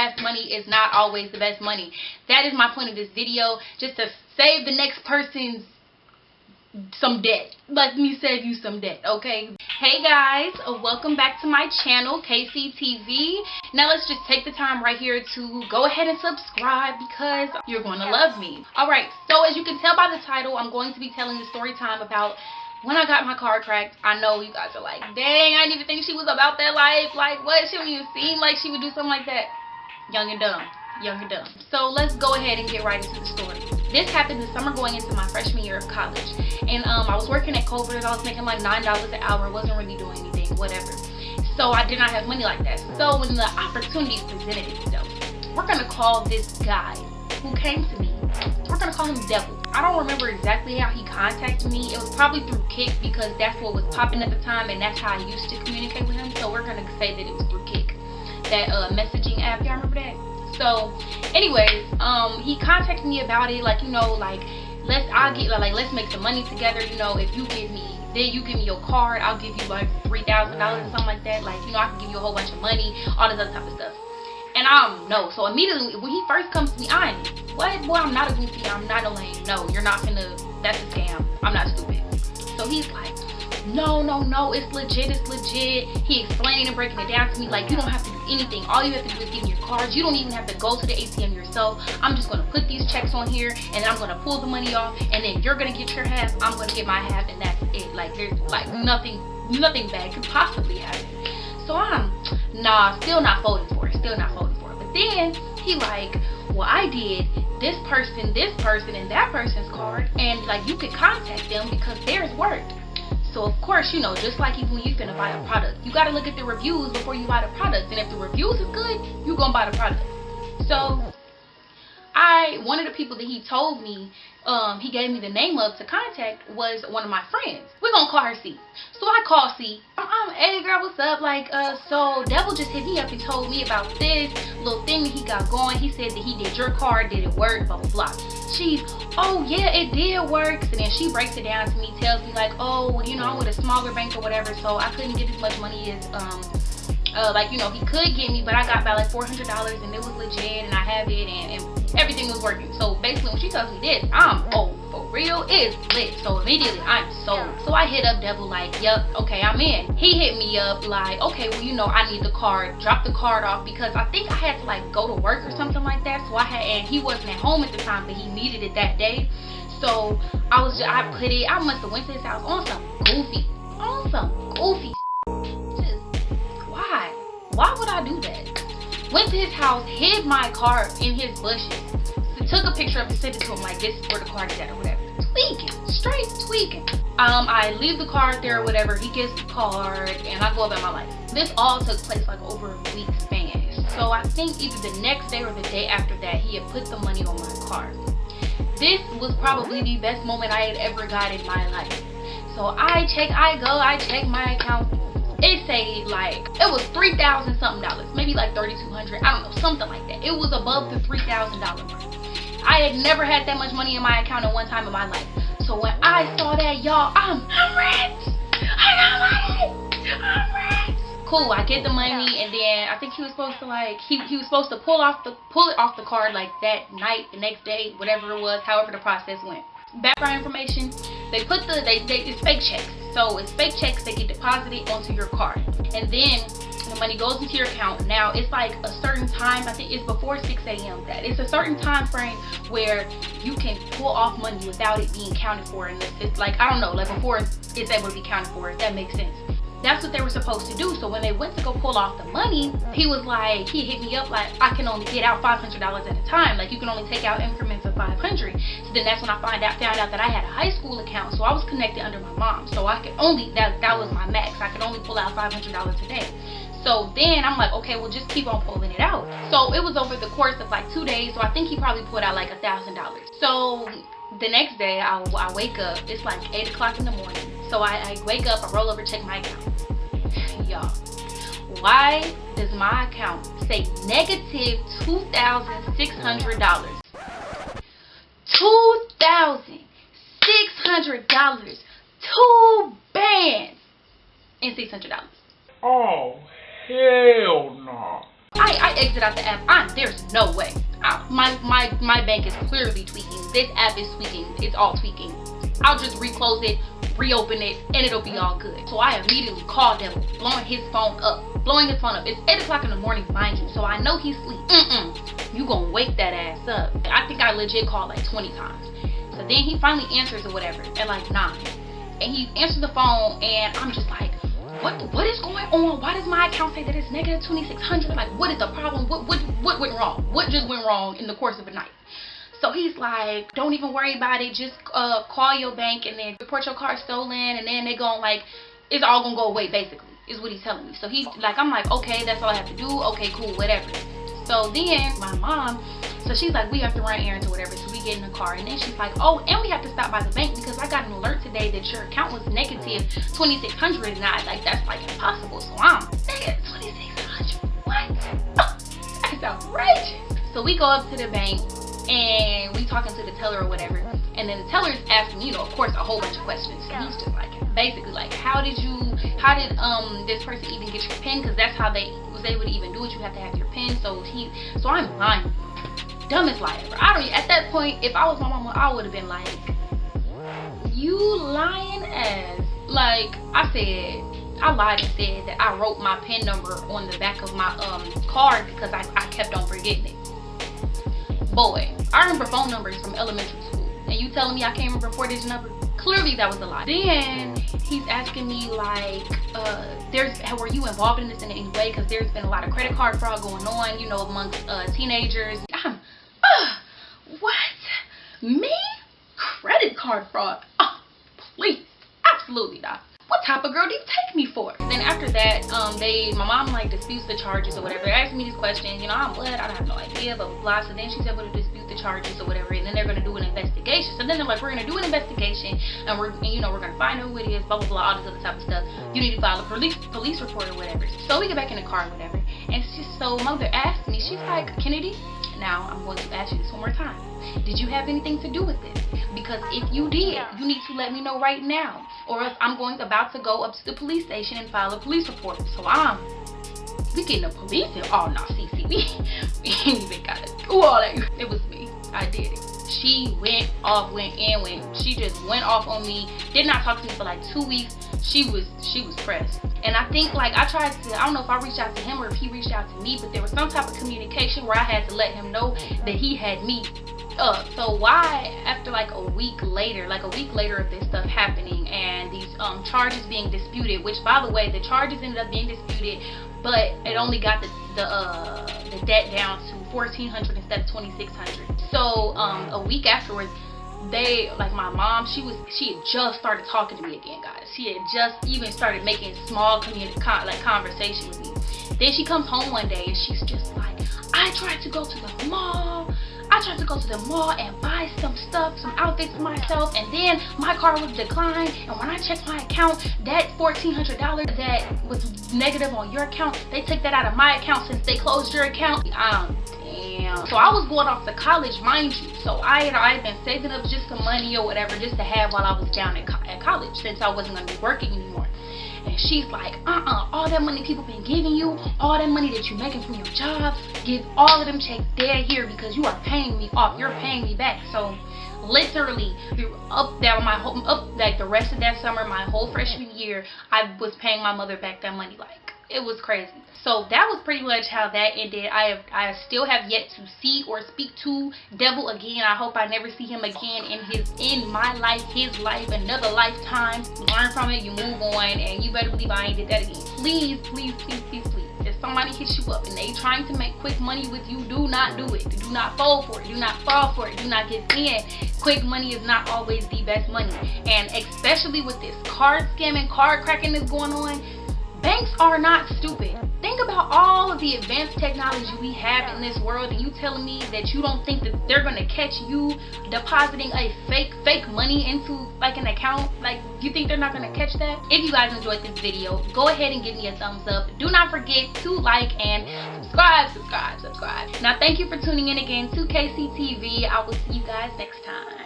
fast money is not always the best money. That is my point of this video, just to save the next person's some debt. Let me save you some debt, okay? Hey guys, welcome back to my channel, KCTV. Now let's just take the time right here to go ahead and subscribe because you're going to love me. Alright, so as you can tell by the title, I'm going to be telling the story time about when I got my car cracked. I know you guys are like, dang, I didn't even think she was about that life. Like, what? She don't even seem like she would do something like that. Young and dumb. Young and dumb. So let's go ahead and get right into the story. This happened the summer going into my freshman year of college. And I was working at Culver's. I was making like $9 an hour. Wasn't really doing anything, whatever. So I did not have money like that. So when the opportunity presented itself, we're going to call this guy who came to me, we're going to call him Devil. I don't remember exactly how he contacted me. It was probably through Kick because that's what was popping at the time and that's how I used to communicate with him. So we're going to say that it was through Kick. That messaging app, y'all remember that? So anyways, he contacted me about it, like, you know, like let's make some money together, you know, if you give me your card, I'll give you like $3,000 or something like that, like, you know, I can give you a whole bunch of money, all this other type of stuff. And no, so immediately when he first comes to me, what? Boy, I'm not a goofy, I'm not a lame, no, you're not gonna, that's a scam, I'm not stupid. So he's like, no, it's legit. He explaining and breaking it down to me like, you don't have to do anything. All you have to do is give me your cards. You don't even have to go to the ATM yourself. I'm just going to put these checks on here and I'm going to pull the money off, and then you're going to get your half, I'm going to get my half, and that's it. Like, there's like nothing bad could possibly happen. So I'm still not folding for it. But then he like, well, I did this person and that person's card, and like you could contact them because theirs worked. So of course, you know, just like even when you're gonna buy a product, you gotta look at the reviews before you buy the product. And if the reviews is good, you're gonna buy the product. So one of the people that he told me, he gave me the name of to contact was one of my friends. We're gonna call her C. So I call C. Hey girl, what's up? Like, so Devil just hit me up and told me about this little thing that he got going. He said that he did your card, did it work, blah blah blah. She's, oh yeah, it did work. And then she breaks it down to me, tells me like, oh, well, you know, I'm with a smaller bank or whatever, so I couldn't get as much money as like, you know, he could get me, but I got about like $400 and it was legit and I have it and everything was working. So basically when she tells me this, for real, it's lit. So immediately I'm sold. So I hit up Devil like, yep, okay, I'm in. He hit me up like, okay, well, you know, I need the card. Drop the card off because I think I had to like go to work or something like that. So and he wasn't at home at the time, but he needed it that day. So I must have went to his house on some goofy. Why would I do that? Went to his house, hid my card in his bushes, took a picture of it, sent it to him like, this is where the card is at or whatever. Straight tweaking. I leave the card there or whatever, he gets the card, and I go about my life. This all took place like over a week span. So I think either the next day or the day after that, he had put the money on my card. This was probably the best moment I had ever got in my life. So I check my account. It say like, it was $3,000 something, maybe like $3,200, I don't know, something like that. It was above the $3,000 mark. I had never had that much money in my account at one time in my life. So when I saw that, y'all, I'm rich. I got money. I'm rich. Cool, I get the money, and then I think he was supposed to like, he was supposed to pull it off the card like that night, the next day, whatever it was, however the process went. Background information, it's fake checks. So it's fake checks that get deposited onto your card, and then the money goes into your account. Now it's like a certain time, I think it's before 6 a.m. that it's a certain time frame where you can pull off money without it being counted for, and it's like, I don't know, like before it's able to be counted for, if that makes sense. That's what they were supposed to do. So when they went to go pull off the money, he was like, he hit me up like, I can only get out $500 at a time. Like, you can only take out increments of 500. So then that's when I found out that I had a high school account. So I was connected under my mom. So I could only, that was my max. I could only pull out $500 a day. So then I'm like, okay, well, just keep on pulling it out. So it was over the course of like 2 days. So I think he probably pulled out like $1,000. So the next day I wake up, it's like 8 o'clock in the morning. So I wake up, I roll over, check my account. Y'all, why does my account say negative $2,600? $2,600. 2 bands and $600. Oh, hell no. I exit out the app. There's no way. My bank is clearly tweaking. This app is tweaking. It's all tweaking. I'll just reclose it, reopen it, and it'll be all good. So I immediately called Devil, blowing his phone up. It's 8 o'clock in the morning, mind you, so I know he's asleep. You gonna wake that ass up. I think I legit called like 20 times. So then he finally answers or whatever at like 9. And he answers the phone, and I'm just like, what is going on? Why does my account say that it's negative 2,600? Like, what is the problem? What went wrong? What just went wrong in the course of a night? So he's like, don't even worry about it. Just call your bank and then report your car stolen, and then they gon' like, it's all gonna go away basically, is what he's telling me. So he's like, I'm like, okay, that's all I have to do. Okay, cool, whatever. So then my mom, so she's like, we have to run errands or whatever. So we get in the car, and then she's like, oh, and we have to stop by the bank because I got an alert today that your account was negative 2,600, and I like, that's like impossible. So I'm negative 2,600. What? That's outrageous. So we go up to the bank, and we talking to the teller or whatever, and then the teller is asking me, of course, a whole bunch of questions. So he's just like, basically like, how did this person even get your PIN? Because that's how they was able to even do it. You have to have your PIN. So I'm lying, dumbest lie ever. At that point, if I was my mama, I would have been like, you lying ass. Like, I lied and said that I wrote my PIN number on the back of my card because I kept on forgetting it. Boy, I remember phone numbers from elementary school, and you telling me I can't remember 4-digit number? Clearly that was a lie. Then he's asking me like, were you involved in this in any way? Because there's been a lot of credit card fraud going on, you know, amongst teenagers. What? Me? Credit card fraud? Oh, please, absolutely not. What type of girl do you take me for? Then after that, my mom like disputes the charges or whatever. They asked me these questions, you know, I'm what? I have no idea, blah, blah, blah. So then she's able to dispute the charges or whatever, and then they're gonna do an investigation. So then they're like, we're gonna do an investigation, and we're gonna find out who it is, blah, blah, blah, all this other type of stuff. You need to file a police report or whatever. So we get back in the car or whatever, and so mother asked me, she's like, Kennedy, now I'm going to ask you this one more time. Did you have anything to do with this? Because if you did, you need to let me know right now, or else I'm about to go up to the police station and file a police report. So we getting the police in. Oh no, CC, we ain't even gotta do all that. It was me. I did it. She went in. She just went off on me. Did not talk to me for like 2 weeks. She was pressed. And I think like I don't know if I reached out to him or if he reached out to me, but there was some type of communication where I had to let him know that he had me up. So why, after like a week later of this stuff happening and these charges being disputed, which by the way, the charges ended up being disputed, but it only got the debt down to $1,400 instead of $2,600. So a week afterwards, my mom, she had just started talking to me again, guys. She had just even started making small conversation with me. Then she comes home one day and she's just like, I tried to go to the mall and buy some stuff, some outfits for myself, and then my car was declined, and when I checked my account, that $1,400 that was negative on your account, they took that out of my account since they closed your account. Damn. So I was going off to college, mind you, so I had been saving up just some money or whatever just to have while I was down at college, since I wasn't going to be working anymore. And she's like, all that money people been giving you, all that money that you're making from your job, give all of them checks there here because you are paying me off. You're paying me back. So literally like the rest of that summer, my whole freshman year, I was paying my mother back that money. Like, it was crazy. So that was pretty much how that ended. I still have yet to see or speak to Devil again. I hope I never see him again in my life, his life, another lifetime. Learn from it, you move on, and you better believe I ain't did that again. Please, please, please, please, please. If somebody hits you up and they trying to make quick money with you, do not do it. Do not fall for it. Do not fall for it. Do not give in. Quick money is not always the best money. And especially with this card scamming, card cracking that's going on, banks are not stupid. Think about all of the advanced technology we have in this world, and you telling me that you don't think that they're going to catch you depositing a fake money into like an account? Like, you think they're not going to catch that? If you guys enjoyed this video, go ahead and give me a thumbs up. Do not forget to like and subscribe. Now, thank you for tuning in again to KCTV. I will see you guys next time.